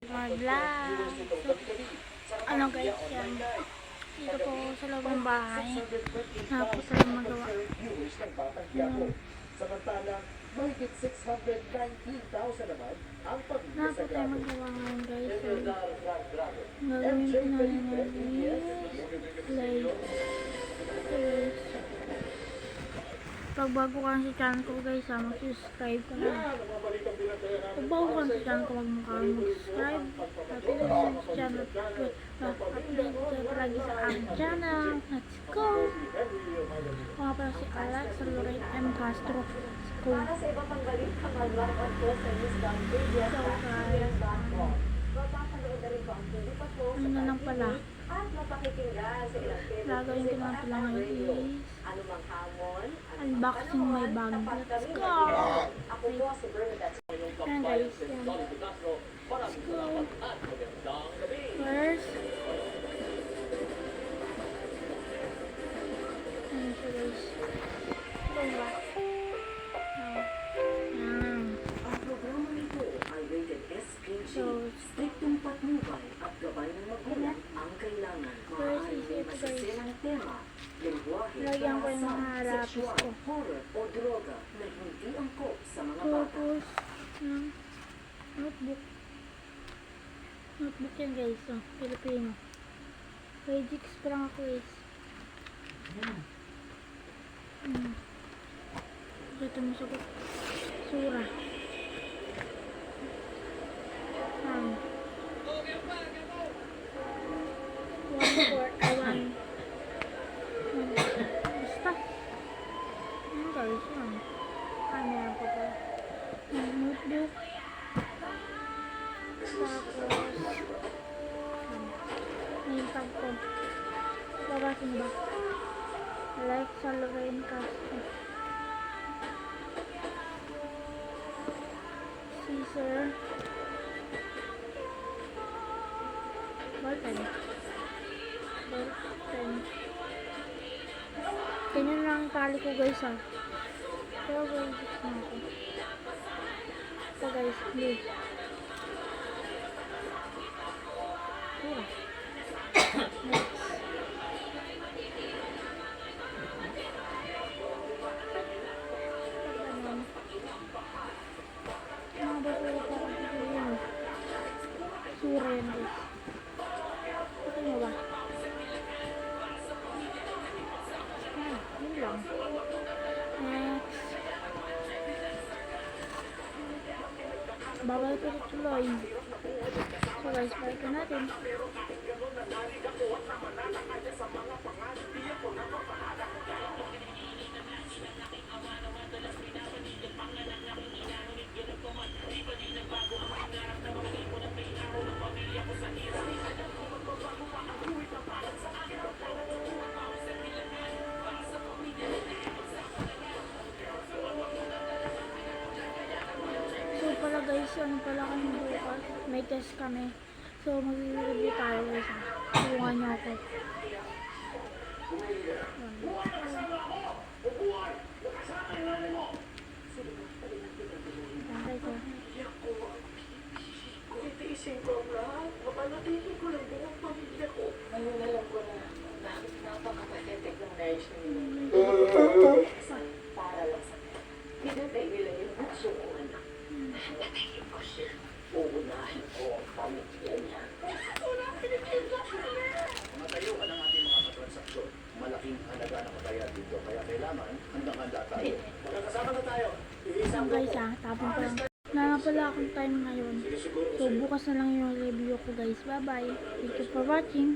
mag-vlog. Ano guys, yan. Dito po sa loob ng bahay. Napo tayo magawa. Yan. Mahigit 619,000 naman ang pag-ibig Napo sa tayo grado. magawa ngayon guys. Gagawin ko na rin like. Pag bago ka sa channel ko guys, mag-subscribe ka na. Pag bago ka sa channel ko, mag-subscribe. At ilagay sa channel ko, update ka palagi sa aking channel. Let's go! Mga pala si Alex, Lorraine M. Castro. Let's go! Para sa iba pang balita, mag-log po sa News Bank Media sa News Bank po. Mapapanood na rin po ang TV pa po Ano na lang pala? at mapakikinggan sa ilang cable Gagawin ko naman pala ngayon is anumang hamon, unboxing my bag. Let's go! Ako po si Bernadette. Ayan guys, yan. Let's go! First, ano siya guys? Ito ba? Yan. Ang programa nito ay rated SPG. So, Striktong patnubay at gabay ng magulang ang kailangan. First is Maaaring ito, guys. masasilang tema, lingwahe, Lagyan ko yung karahasan, mga harapis sexual, ko. horror o droga na hindi angkop sa mga bata. Focus ng notebook. Notebook yan guys, oh, Filipino. Pagix pa lang ako guys. Ito mo sagot. Sura. Basta. Ano guys, yan. Camera ko pa. Notebook. Tapos, yung tag ko. Babasin ba? Like sa Lorraine Castro. Scissor. Ballpen. Ballpen. Ganyan lang ang tali ko guys ah. Pero guys, na ako. Ito guys, blue. Next. Mga basura pa ako dito yun. Sura yan guys. Ito mo ba? Yun lang. Next. Babalik ko tuloy. So guys, balik ko natin. So pala guys, ano pala kami bukas? May test kami. So mag-review tayo guys. Tulungan niyo ako. Titiisin ko ang lahat. Mapanatili ko lang buong pamilya ko. Ngayon alam ko na bakit napakapathetic ng nurse niyo. Para lang sa akin. Pinatay nila yung bunso ko anak. Natayin ko siya. Uunahin ko ang pamilya niya. Wala pinagkita ko niya. Matayo ka ng ating mga transaksyon. Malaking halaga na kaya dito. Kaya kailangan handang-handa tayo. Magkakasama na tayo. So guys tapon ko lang. Wala na pala akong time ngayon. So bukas na lang yung review ko guys. Bye bye. Thank you for watching.